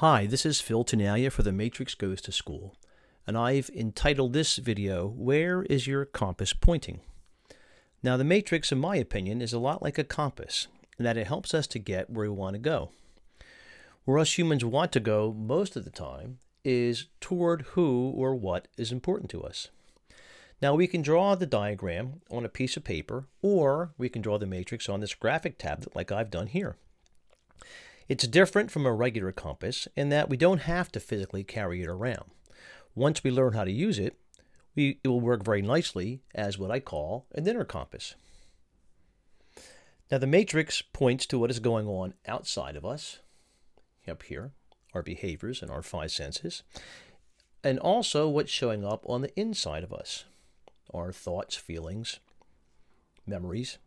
Hi, this is Phil Tenalia for The Matrix Goes to School, and I've entitled this video, Where is Your Compass Pointing? Now, the Matrix, in my opinion, is a lot like a compass, in that it helps us to get where we want to go. Where us humans want to go most of the time is toward who or what is important to us. Now, we can draw the diagram on a piece of paper, or we can draw the matrix on this graphic tablet like I've done here. It's different from a regular compass in that we don't have to physically carry it around. Once we learn how to use it, it will work very nicely as what I call an inner compass. Now, the matrix points to what is going on outside of us, up here, our behaviors and our five senses, and also what's showing up on the inside of us, our thoughts, feelings, memories,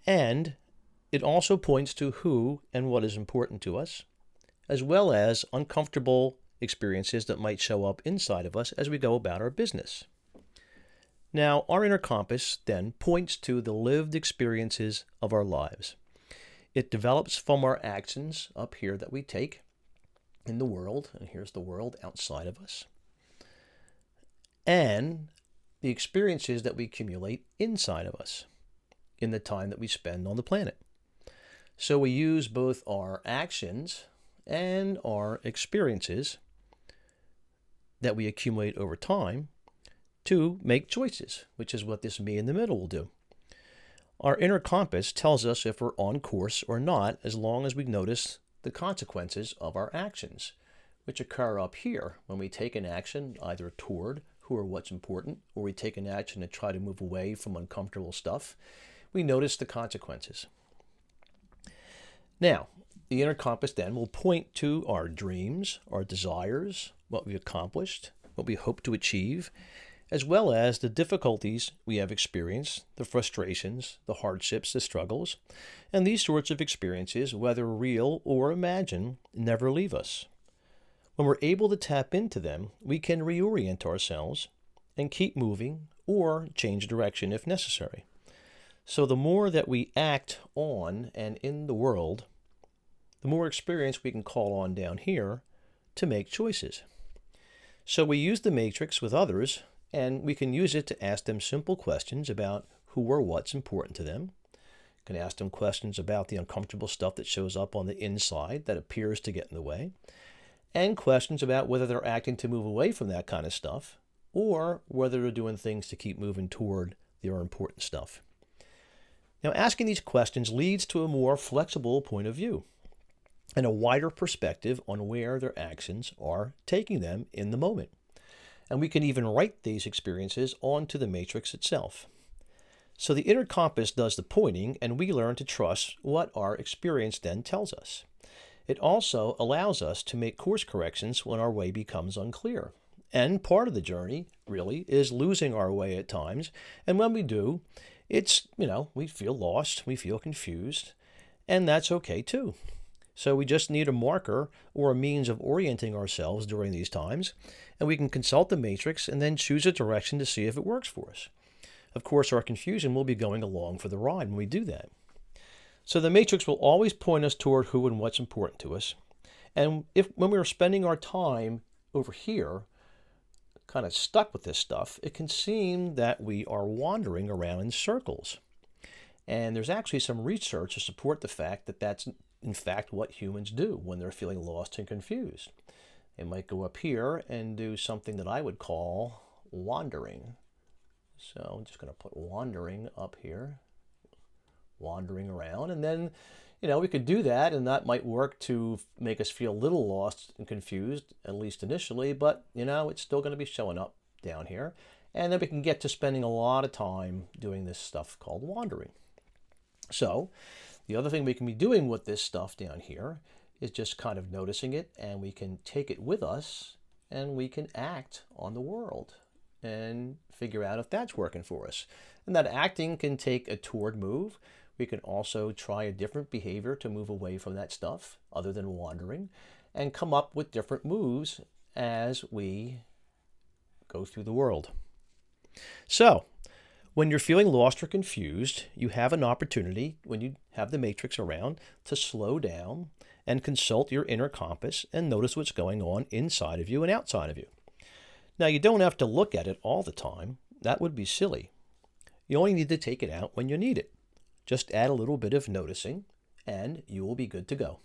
and it also points to who and what is important to us, as well as uncomfortable experiences that might show up inside of us as we go about our business. Now, our inner compass then points to the lived experiences of our lives. It develops from our actions up here that we take in the world, and here's the world outside of us, and the experiences that we accumulate inside of us in the time that we spend on the planet. So we use both our actions and our experiences that we accumulate over time to make choices, which is what this me in the middle will do. Our inner compass tells us if we're on course or not, as long as we notice the consequences of our actions, which occur up here when we take an action either toward who or what's important, or we take an action to try to move away from uncomfortable stuff. We notice the consequences. Now, the inner compass then will point to our dreams, our desires, what we've accomplished, what we hope to achieve, as well as the difficulties we have experienced, the frustrations, the hardships, the struggles, and these sorts of experiences, whether real or imagined, never leave us. When we're able to tap into them, we can reorient ourselves and keep moving or change direction if necessary. So the more that we act on and in the world, the more experience we can call on down here to make choices. So we use the matrix with others, and we can use it to ask them simple questions about who or what's important to them. You can ask them questions about the uncomfortable stuff that shows up on the inside that appears to get in the way, and questions about whether they're acting to move away from that kind of stuff, or whether they're doing things to keep moving toward their important stuff. Now, asking these questions leads to a more flexible point of view and a wider perspective on where their actions are taking them in the moment. And we can even write these experiences onto the matrix itself. So the inner compass does the pointing, and we learn to trust what our experience then tells us. It also allows us to make course corrections when our way becomes unclear. And part of the journey, really, is losing our way at times. And when we do, it's, we feel lost, we feel confused, and that's okay too. So we just need a marker or a means of orienting ourselves during these times, and we can consult the matrix and then choose a direction to see if it works for us. Of course, our confusion will be going along for the ride when we do that. So the matrix will always point us toward who and what's important to us. And when we're spending our time over here, kind of stuck with this stuff, it can seem that we are wandering around in circles. And there's actually some research to support the fact that that's in fact what humans do when they're feeling lost and confused. They might go up here and do something that I would call wandering. So I'm just going to put wandering up here, wandering around, and then we could do that, and that might work to make us feel a little lost and confused, at least initially, but it's still going to be showing up down here, and then we can get to spending a lot of time doing this stuff called wandering. So the other thing we can be doing with this stuff down here is just kind of noticing it, and we can take it with us, and we can act on the world and figure out if that's working for us. And that acting can take a toward move. We can also try a different behavior to move away from that stuff other than wandering, and come up with different moves as we go through the world. So when you're feeling lost or confused, you have an opportunity, when you have the matrix around, to slow down and consult your inner compass and notice what's going on inside of you and outside of you. Now, you don't have to look at it all the time. That would be silly. You only need to take it out when you need it. Just add a little bit of noticing, and you will be good to go.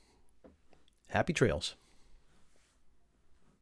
Happy trails.